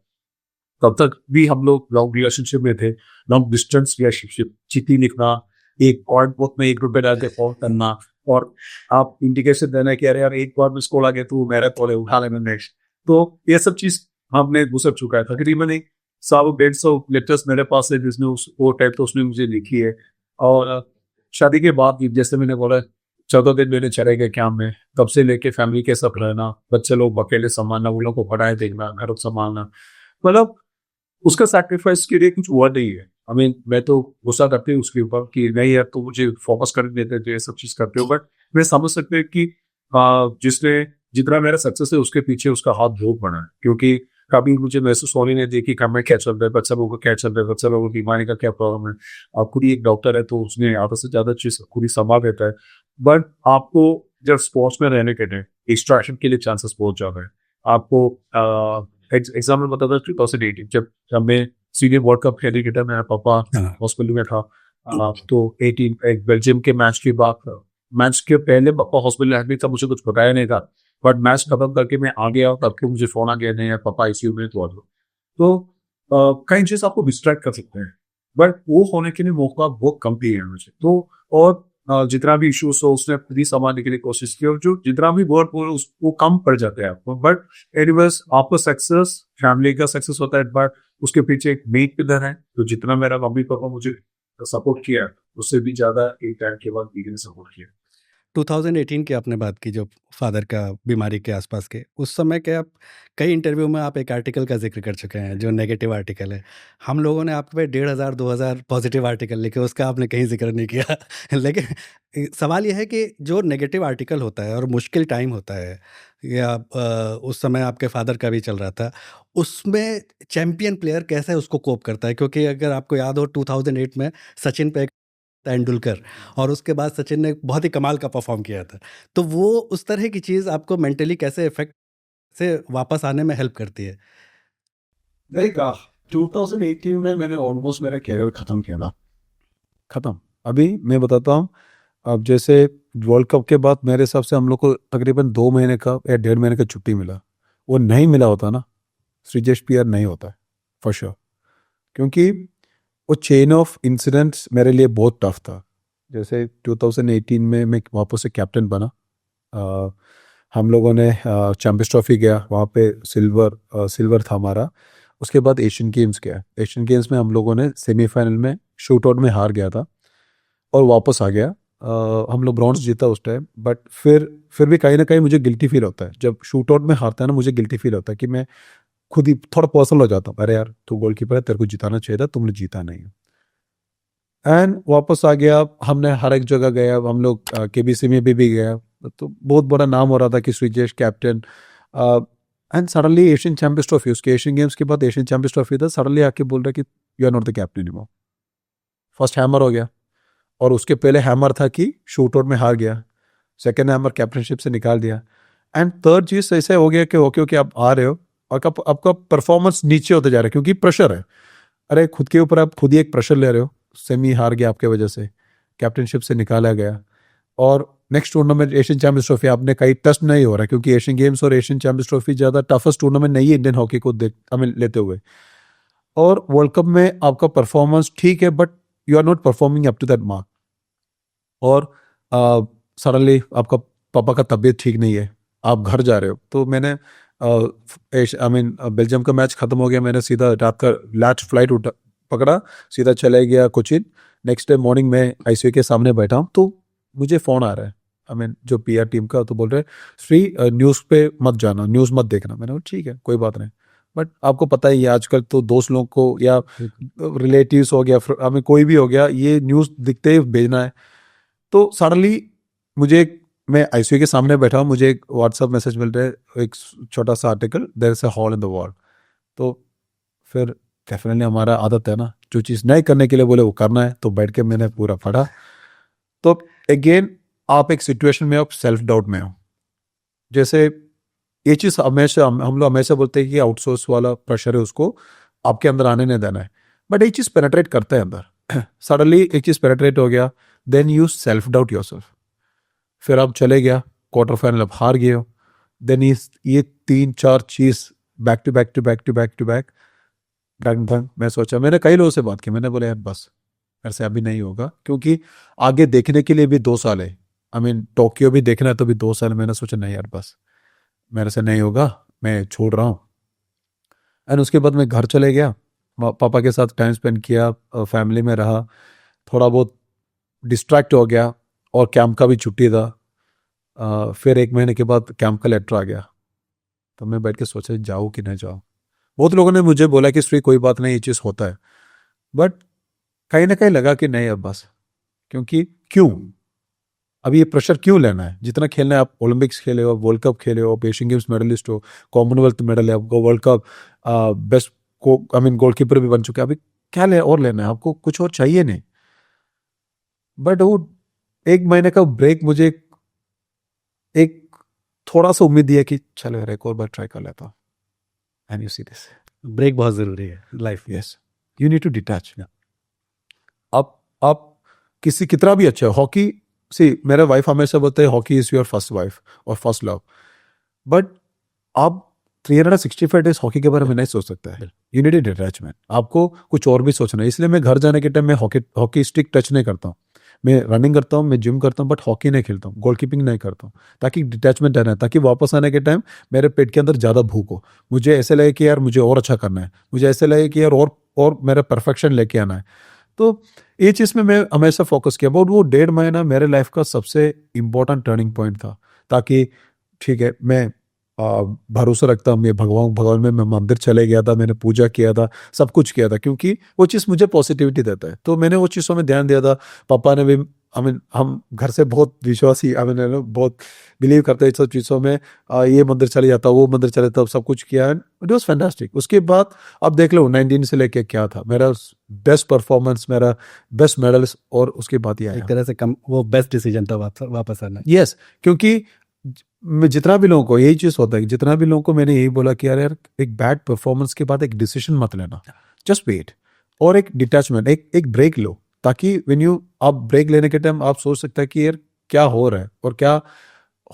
तब तक भी हम लोग लॉन्ग रिलेशनशिप में थे, लॉन्ग डिस्टेंस रिलेशनशिप, चिट्ठी लिखना, एक पॉइंट बुक में 1 रुपए डाल के फोन करना, और आप इंडिकेशन देना कि अरे यार एक बार मिस कॉल आ गया तो मेरा कॉल है उठा लेना नेक्स्ट। तो ये सब चीज हमने गुजर चुका है। तकरीबन 100-150 लेटर्स मेरे पास है जिसने वो टाइप तो उसने मुझे लिखी है। और शादी के बाद जैसे मैंने बोला 14 दिन मैंने चले गए क्या में, तब से लेके फैमिली के सब रहना, बच्चे लोग अकेले संभालना, उन लोग को पढ़ाए देखना, घर संभालना, मतलब उसका सैक्रिफाइस के लिए कुछ हुआ नहीं है। मैं तो गुस्सा करती हूँ उसके ऊपर कि नहीं यार तो मुझे फोकस करने देते तो ये सब चीज करते हो, बट मैं समझ सकते हैं कि जिसने जितना मेरा सक्सेस है उसके पीछे उसका हाथ बहुत बड़ा है, क्योंकि कभी मुझे महसूस होने नहीं दी कि कम क्या चल रहा है, बच्चा लोगों को क्या चल रहा है, बच्चा लोगों की बीमारी का क्या प्रॉब्लम है। आप खुद ही एक डॉक्टर है तो उसने आधा से ज्यादा चीज खुद ही संभाल देता है, बट आपको जब स्पोर्ट्स में रहने के लिए एक्सट्रैक्शन के लिए चांसेस बहुत ज्यादा है। आपको एग्जाम्पल बता था 2018 जब मैं सीनियर वर्ल्ड कप खेलने के टाइम मेरा पापा हॉस्पिटल में था, तो 18 एक बेल्जियम के मैच की बात, मैच के पहले पापा हॉस्पिटल एडमिट था, मुझे कुछ बताया नहीं था, बट मैच खत्म करके मैं आ गया तब के मुझे फोन आ गया नहीं यार पापा आईसीयू में तो कई चीज आपको डिस्ट्रैक्ट कर सकते हैं, बट वो होने के लिए मौका बहुत कम ही है मुझे। तो और जितना भी इश्यूज हो उसने खुद ही संभालने के लिए कोशिश की, और जो जितना भी वर्क हो वो कम पड़ जाते हैं आपको, बट एनीवेज आपको सक्सेस फैमिली का सक्सेस होता है, बट उसके पीछे एक मेन पिलर है। तो जितना मेरा मम्मी पापा मुझे सपोर्ट किया उससे भी ज्यादा एक टाइम के बाद दीदी ने सपोर्ट किया। 2018 की आपने बात की, जो फादर का बीमारी के आसपास के, उस समय के आप कई इंटरव्यू में आप एक आर्टिकल का ज़िक्र कर चुके हैं, जो नेगेटिव आर्टिकल है। हम लोगों ने आप पे 1500 2000 पॉजिटिव आर्टिकल लिखे, उसका आपने कहीं ज़िक्र नहीं किया। लेकिन सवाल ये है कि जो नेगेटिव आर्टिकल होता है और मुश्किल टाइम होता है, या उस समय आपके फादर का भी चल रहा था, उसमें चैंपियन प्लेयर कैसे उसको कोप करता है? क्योंकि अगर आपको याद हो 2008 में सचिन पे तेंदुलकर, और उसके बाद सचिन ने बहुत ही कमाल का परफॉर्म किया था। तो वो उस तरह की चीज़ आपको मेंटली कैसे इफ़ेक्ट से वापस आने में हेल्प करती है? लाइक 2018 में मैंने ऑलमोस्ट मेरा कैरियर खत्म किया था। खत्म। अभी मैं बताता हूँ, अब जैसे वर्ल्ड कप के बाद मेरे हिसाब से हम लोग को तकरीबन 2 महीने का या 1.5 महीने का छुट्टी मिला। वो नहीं मिला होता ना, श्रीजेश पीआर नहीं होता है फॉर श्योर, क्योंकि वो चेन ऑफ इंसिडेंट्स मेरे लिए बहुत टफ था। जैसे 2018 में मैं वापस से कैप्टन बना, हम लोगों ने चैंपियंस ट्रॉफी गया, वहाँ पे सिल्वर था हमारा। उसके बाद एशियन गेम्स गया, एशियन गेम्स में हम लोगों ने सेमीफाइनल में शूटआउट में हार गया था और वापस आ गया। हम लोग ब्रॉन्ज जीता उस टाइम, बट फिर भी कहीं ना कहीं मुझे गिल्टी फील होता है जब शूटआउट में हारता है ना। मुझे गिल्टी फील होता है कि मैं खुद ही थोड़ा पर्सनल हो जाता हूँ, अरे यार तू गोलकीपर है, तेरे को जिताना चाहिए था, तुमने जीता नहीं। एंड वापस आ गया, हमने हर एक जगह गया, हम लोग केबीसी में भी गया, तो बहुत बड़ा नाम हो रहा था कि Sreejesh captain. And suddenly Asian champions trophy, उसके एशियन गेम्स के बाद एशियन चैंपियंस ट्रॉफी था, सडनली आके बोल रहा कि you are not the captain anymore. First hammer हो गया, और उसके पहले हैमर था कि शूटआउट में हार गया, सेकेंड हैमर कैप्टनशिप से निकाल दिया। एंड थर्ड चीज ऐसे हो गया कि ओके आप आ रहे हो और आपका परफॉर्मेंस नीचे होते जा रहा है क्योंकि प्रेशर है। अरे खुद के ऊपर आप खुद ही एक प्रेशर ले रहे हो, सेमी हार गया आपके वजह से, कैप्टनशिप से निकाला गया, और next tournament Asian champions trophy आपने कहीं टच नहीं हो रहा क्योंकि एशियन गेम्स और एशियन चैंपियंस ट्रॉफी ज़्यादा टफेस्ट टूर्नामेंट नहीं है इंडियन हॉकी को लेते हुए। और वर्ल्ड कप में आपका परफॉर्मेंस ठीक है, but you are not performing up to that mark. और सडनली आपका पापा का तबीयत ठीक नहीं है, आप घर जा रहे हो। तो मैंने बेल्जियम का मैच खत्म हो गया, मैंने सीधा रात का लास्ट फ्लाइट पकड़ा, सीधा चला गया कोचिन। नेक्स्ट डे मॉर्निंग में आईसीयू के सामने बैठा हूँ, तो मुझे फ़ोन आ रहा है जो पीआर टीम का, तो बोल रहे श्री न्यूज़ पे मत जाना, न्यूज़ मत देखना। मैंने बोला ठीक है कोई बात नहीं, बट आपको पता ही है आजकल तो दोस्त लोग को या रिलेटिव्स हो गया, कोई भी हो गया, ये न्यूज़ दिखते ही भेजना है। तो सडनली मैं आईसीयू के सामने बैठा हूँ, मुझे एक व्हाट्सएप मैसेज मिल रहा है, एक छोटा सा article, there is a hole in the wall. तो फिर डेफिनेटली हमारा आदत है ना, जो चीज़ नहीं करने के लिए बोले वो करना है, तो बैठ के मैंने पूरा पढ़ा। तो अगेन आप एक सिचुएशन में, आप सेल्फ डाउट में हो। जैसे ये चीज़ हमेशा हम लोग हमेशा बोलते हैं कि आउटसोर्स वाला प्रेशर है, उसको आपके अंदर आने नहीं देना है, बट ये चीज़ पेनेट्रेट करता है अंदर। सडनली एक चीज़ पेनेट्रेट हो गया, then you self doubt yourself. फिर आप चले गया क्वार्टर फाइनल, अब हार गए हो, देन ये 3-4 चीज़ back to back to back to back to back ढंग ढंग। मैं सोचा, मैंने कई लोगों से बात की, मैंने बोला यार बस मेरे से अभी नहीं होगा, क्योंकि आगे देखने के लिए भी 2 साल है, टोक्यो भी देखना है तो भी 2 साल। मैंने सोचा नहीं यार बस मेरे से नहीं होगा, मैं छोड़ रहा हूँ। एंड उसके बाद मैं घर चले गया, पापा के साथ टाइम स्पेंड किया, फैमिली में रहा, थोड़ा बहुत डिस्ट्रैक्ट हो गया, और कैंप का भी छुट्टी था। फिर 1 महीने के बाद कैंप का लेटर आ गया, तो मैं बैठ के सोचा जाऊँ कि नहीं जाऊँ। बहुत लोगों ने मुझे बोला कि श्री कोई बात नहीं, ये चीज़ होता है, बट कहीं ना कहीं लगा कि नहीं अब बस, क्योंकि क्यों अभी ये प्रेशर क्यों लेना है? जितना खेलना है, आप ओलंपिक्स खेले हो, वर्ल्ड कप खेले हो, आप एशियन गेम्स मेडलिस्ट हो, कॉमनवेल्थ मेडल है आपको, वर्ल्ड कप बेस्ट गोलकीपर भी बन चुके हैं, अभी क्या और लेना है आपको? कुछ और चाहिए नहीं। बट वो 1 महीने का ब्रेक मुझे एक थोड़ा सा उम्मीद दिया कि चलो यार एक और बार ट्राई कर लेता हूँ। And you see this, break बहुत ज़रूरी है लाइफ में। Yes, you need to detach. आप किसी कितना भी अच्छा हॉकी, मेरा वाइफ हमेशा बोलते हैं hockey is your first wife और फर्स्ट लव, बट आप 365 डेज हॉकी के बारे में नहीं सोच सकता है। यू नीड ए डिटैचमेंट, आपको कुछ और भी सोचना है। इसलिए मैं घर जाने के टाइम में हॉकी स्टिक टच नहीं करता हूँ। मैं रनिंग करता हूँ, मैं जिम करता हूँ, बट हॉकी नहीं खेलता हूँ, गोलकीपिंग नहीं करता हूँ, ताकि डिटैचमेंट रहना है, ताकि वापस आने के टाइम मेरे पेट के अंदर ज़्यादा भूख हो, मुझे ऐसे लगे कि यार मुझे और अच्छा करना है, मुझे ऐसे लगे कि यार और मेरा परफेक्शन लेके आना है। तो ये चीज़ में मैं हमेशा फोकस किया, बट वो 1.5 महीना मेरे लाइफ का सबसे इम्पोर्टेंट टर्निंग पॉइंट था, ताकि ठीक है मैं भरोसा रखता हूँ, मैं भगवान में मैं मंदिर चले गया था, मैंने पूजा किया था, सब कुछ किया था, क्योंकि वो चीज़ मुझे पॉजिटिविटी देता है, तो मैंने वो चीज़ों में ध्यान दिया था। पापा ने भी हम घर से बहुत विश्वासी बहुत बिलीव करते हैं सब चीज़ों में, ये मंदिर चले जाता, वो मंदिर चले जाता, सब कुछ किया, एंड इट वॉज फैंटास्टिक। उसके बाद अब देख लो 19 से लेके क्या था मेरा बेस्ट परफॉर्मेंस, मेरा बेस्ट मेडल्स, और उसके बाद ही आया एक तरह से वो बेस्ट डिसीजन था वापस आना। यस, क्योंकि मैं जितना भी लोगों को यही चीज़ होता है कि जितना भी लोगों को मैंने यही बोला कि यार एक बैड परफॉर्मेंस के बाद एक डिसीजन मत लेना, जस्ट वेट, और एक डिटैचमेंट, एक ब्रेक लो, ताकि आप ब्रेक लेने के टाइम आप सोच सकते हैं कि यार क्या हो रहा है और क्या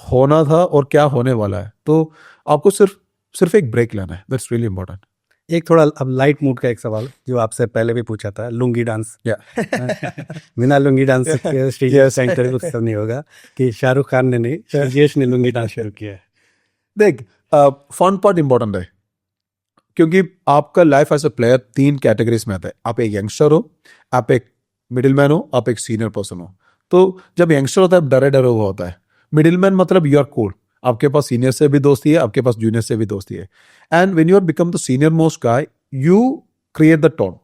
होना था और क्या होने वाला है, तो आपको सिर्फ एक ब्रेक लेना है, दैट्स रियली इंपॉर्टेंट। एक थोड़ा अब लाइट मूड का एक सवाल जो आपसे पहले भी पूछा था, लुंगी डांस। बिना लुंगी डांस के श्रीजेश का इंटरव्यू खत्म नहीं होगा कि शाहरुख खान ने नहीं, श्रीजेश ने लुंगी डांस शुरू किया है। देख, फन पार्ट इंपॉर्टेंट है, क्योंकि आपका life as a player 3 categories में आता है। आप एक यंगस्टर हो, आप एक मिडिल मैन हो, आप एक सीनियर पर्सन हो। तो जब यंगस्टर होता है डरे हुआ होता है, मिडिल मैन मतलब यू आर कूल, आपके पास सीनियर से भी दोस्ती है, आपके पास जूनियर से भी दोस्ती है, and when you are become the senior most guy, you create the tone,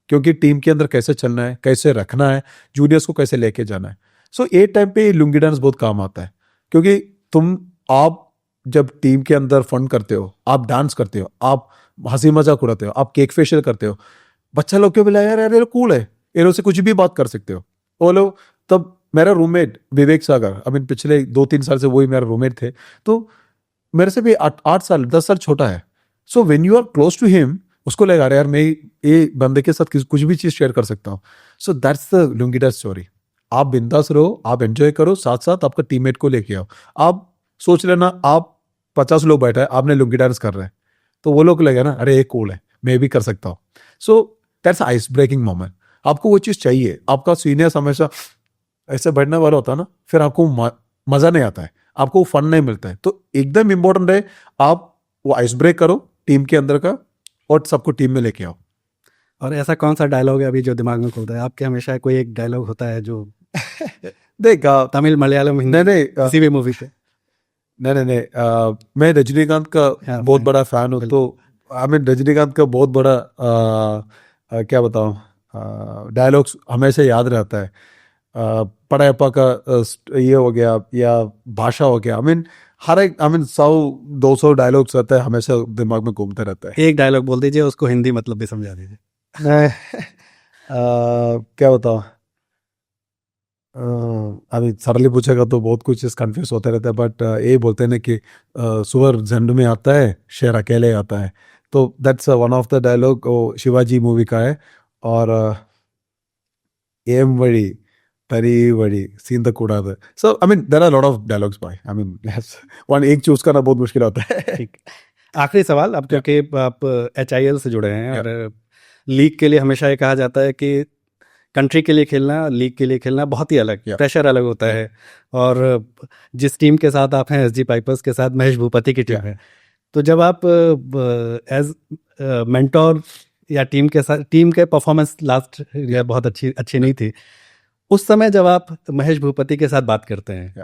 क्योंकि टीम के अंदर कैसे चलना है, कैसे रखना है, जूनियर्स को कैसे लेके जाना है। सो ये टाइम पे लुंगी डांस बहुत काम आता है, क्योंकि आप जब टीम के अंदर फन करते हो, आप डांस करते हो, आप हंसी मजाक उड़ाते हो, आप केक फेशियल करते हो, बच्चा लोग क्यों बोला यार यार ये कूल है, ये लोग से कुछ भी बात कर सकते हो, वो लोग। तब मेरा रूममेट विवेक सागर, पिछले 2-3 साल से वही मेरा रूममेट थे, तो मेरे से भी 8 साल 10 साल छोटा है। So when you are close to him, उसको लगा यार मैं ये बंदे के साथ कुछ भी चीज शेयर कर सकता हूँ। So that's the lungi dance story. आप बिंदास रहो, आप एंजॉय करो, साथ साथ आपका टीममेट को लेके आओ। आप सोच लेना आप 50 लोग बैठा है, आपने लुंगी डांस कर रहे हैं, तो वो लोग लगे ना अरे ये कूल है, मैं भी कर सकता हूँ। So that's ice breaking moment. आपको वो चीज चाहिए। आपका सीनियर हमेशा ऐसे बैठने वाला होता है ना, फिर आपको मजा नहीं आता है, आपको फन नहीं मिलता है। तो एकदम इंपॉर्टेंट है आप वो आइस ब्रेक करो टीम के अंदर का, और सबको टीम में लेके आओ। और ऐसा कौन सा डायलॉग है अभी जो दिमाग में खोलता है आपके? हमेशा कोई एक डायलॉग होता है जो देख तमिल मलयालम हिंदी नहीं किसी भी मूवी पे। नहीं, मैं रजनीकांत का बहुत बड़ा फैन हूँ, तो रजनीकांत का बहुत बड़ा क्या बताऊँ, डायलॉग्स हमेशा याद रहता है। पड़ायप्पा का ये हो गया या भाषा हो गया, हर एक 100-200 डायलॉग्स रहता है, हमेशा दिमाग में घूमते रहता है। एक डायलॉग बोल दीजिए, उसको हिंदी मतलब भी समझा दीजिए। क्या बताऊँ, अभी सरली पूछेगा तो बहुत कुछ इस कंफ्यूज होते रहता है, बट ये बोलते हैं ना कि सुअर झुंड में आता है, शेर अकेले आता है, तो that's one of the dialogue Shivaji movie का है। और एम वड़ी तरी वड़ी सीन तक कूड़ा। So there are lot of dialogues by, one एक चूज करना बहुत मुश्किल होता है। ठीक, आखिरी सवाल। अब क्योंकि आप HIL से जुड़े हैं और लीग के लिए हमेशा ये कहा जाता है कि कंट्री के लिए खेलना, लीग के लिए खेलना बहुत ही अलग, प्रेशर अलग होता है। और जिस टीम के साथ आप हैं, SG पाइपर्स के साथ महेश भूपति की टीम है, तो जब आप एज मेंटोर या टीम के साथ, टीम के परफॉर्मेंस लास्ट या बहुत अच्छी नहीं थी, उस समय जब आप महेश भूपति के साथ बात करते हैं,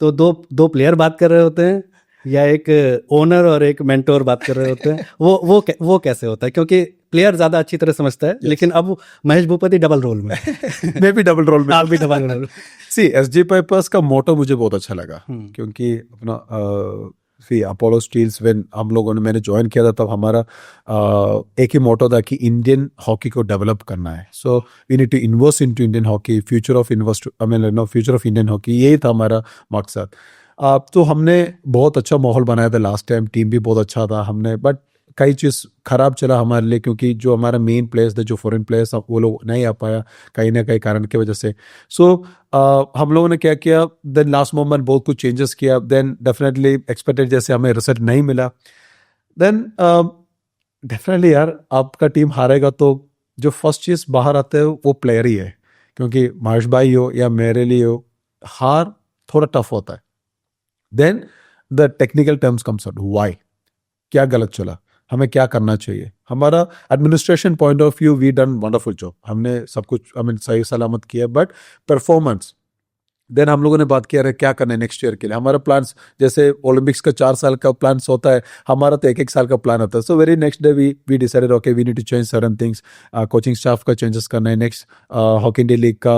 तो दो प्लेयर बात कर रहे होते हैं या एक ओनर और एक मेंटोर बात कर रहे होते हैं? वो कैसे होता है? क्योंकि प्लेयर ज्यादा अच्छी तरह समझता है, लेकिन अब महेश भूपति डबल रोल में मैं भी डबल रोल में, आप भी डबल रोल। सी SG पाइपर्स का मोटो मुझे बहुत अच्छा लगा, क्योंकि अपना अपोलो स्टील्स व्हेन हम लोगों ने मैंने ज्वाइन किया था, तब हमारा एक ही मोटो था कि इंडियन हॉकी को डेवलप करना है। So we need to invest into Indian hockey, future of Indian hockey, यही था हमारा मकसद। तो हमने बहुत अच्छा माहौल बनाया था लास्ट टाइम, टीम भी बहुत अच्छा था हमने, बट कई चीज़ खराब चला हमारे लिए, क्योंकि जो हमारा मेन प्लेयर्स थे, जो फॉरेन प्लेयर्स, वो लोग नहीं आ पाया कहीं ना कहीं कारण की वजह से। सो हम लोगों ने क्या किया, देन लास्ट मोमेंट बहुत कुछ चेंजेस किया, देन डेफिनेटली एक्सपेक्टेड जैसे हमें रिजल्ट नहीं मिला, देन डेफिनेटली यार आपका टीम हारेगा तो जो फर्स्ट चीज़ बाहर आते है वो प्लेयर ही है, क्योंकि महेश भाई हो या मेरे लिए हो, हार थोड़ा टफ होता है। Then the technical terms comes out, why, क्या गलत चला, हमें क्या करना चाहिए। हमारा administration point of view we done wonderful job, हमने सब कुछ सही सलामत किया, बट परफॉर्मेंस देन हम लोगों ने बात किया, अरे क्या करना है नेक्स्ट ईयर के लिए। हमारा प्लान्स जैसे ओलंपिक्स का 4 साल का प्लान्स होता है, हमारा तो 1-1 साल का प्लान होता है। So very next day we decided okay we need to change certain things, coaching staff का चेंजेस करना है, नेक्स्ट हॉकी इंडिया लीग का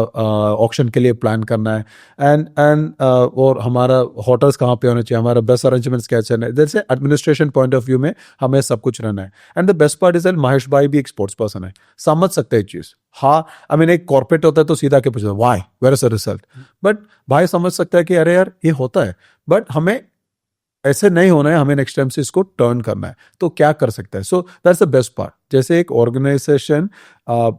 ऑक्शन के लिए प्लान करना है, एंड और हमारा होटल्स कहाँ पे होने चाहिए, हमारा बस अरेंजमेंट्स क्या चलना है। जैसे एडमिनिस्ट्रेशन पॉइंट ऑफ व्यू में हमें सब कुछ रहना है। And the best part is Mahesh भाई भी एक स्पोर्ट्स पर्सन है, समझ सकते हैं चीज़। हाँ आई मीन एक कॉर्पोरेट होता है तो सीधा के पूछता है why where is the result, but भाई समझ सकता है कि अरे यार ये होता है, बट हमें ऐसे नहीं होना है, हमें नेक्स्ट टाइम से इसको टर्न करना है, तो क्या कर सकता है। So that's the best part. जैसे एक ऑर्गेनाइजेशन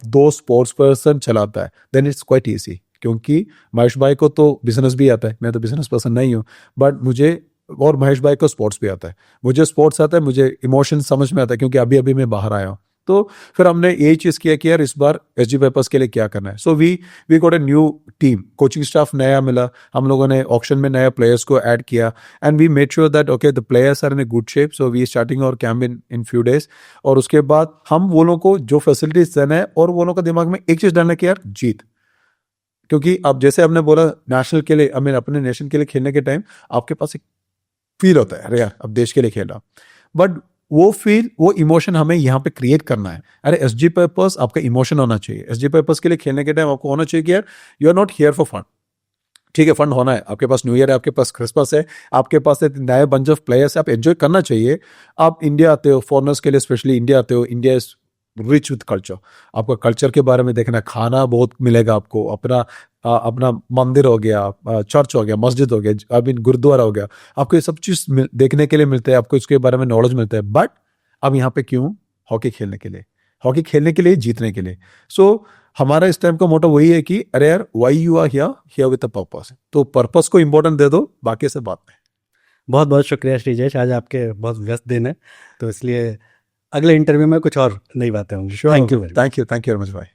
2 स्पोर्ट्स पर्सन चलाता है देन इट्स क्वाइट ईजी, क्योंकि महेश भाई को तो बिजनेस भी आता है, मैं तो बिजनेस पर्सन नहीं हूँ, बट मुझे और महेश भाई को स्पोर्ट्स भी आता है, मुझे स्पोर्ट्स आता है, मुझे इमोशन समझ में आता है, क्योंकि अभी अभी मैं बाहर आया हूँ। तो फिर हमने यही चीज़ किया कि यार इस बार एसजी पेपर्स के लिए क्या करना है। So we got a new team, coaching staff नया मिला, हम लोगों ने ऑक्शन में नया प्लेयर्स को ऐड किया, and we made sure that okay the players are in a good shape. So we starting our camp in few days, और उसके बाद हम वो लोगों को जो फैसिलिटीज देना है, और वो लोगों का दिमाग में एक चीज़ डालना कि यार जीत, क्योंकि अब जैसे हमने बोला नेशनल के लिए, आई मीन अपने नेशन के लिए खेलने के टाइम आपके पास एक फील होता है अरे यार अब देश के लिए खेला, बट वो फील वो इमोशन हमें यहाँ पे क्रिएट करना है। अरे एसजी पर्पस आपका इमोशन होना चाहिए। एसजी पर्पस के लिए खेलने के टाइम आपको होना चाहिए कि यार you are not here for fun, ठीक है फंड होना है, आपके पास न्यू ईयर है, आपके पास क्रिसमस है, आपके पास एक नए बंच ऑफ प्लेयर्स है, आप एंजॉय करना चाहिए। आप इंडिया आते हो, फॉरनर्स के लिए स्पेशली इंडिया आते हो, India is rich with culture, आपका कल्चर के बारे में देखना, खाना बहुत मिलेगा आपको, अपना मंदिर हो गया, चर्च हो गया, मस्जिद हो गया, आई मीन गुरुद्वारा हो गया, आपको ये सब चीज़ देखने के लिए मिलते हैं, आपको इसके बारे में नॉलेज मिलता है। बट अब यहाँ पे क्यों? हॉकी खेलने के लिए, हॉकी खेलने के लिए, जीतने के लिए। सो हमारा इस टाइम का मोटो वही है कि अरे यार why you are here with a purpose, तो पर्पस को इंपॉर्टेंट दे दो, बाकी से बात नहीं। बहुत बहुत शुक्रिया श्रीजेश, आज आपके बहुत व्यस्त दिन है, तो इसलिए अगले इंटरव्यू में कुछ और नई बातें होंगी। Thank you thank you very much भाई।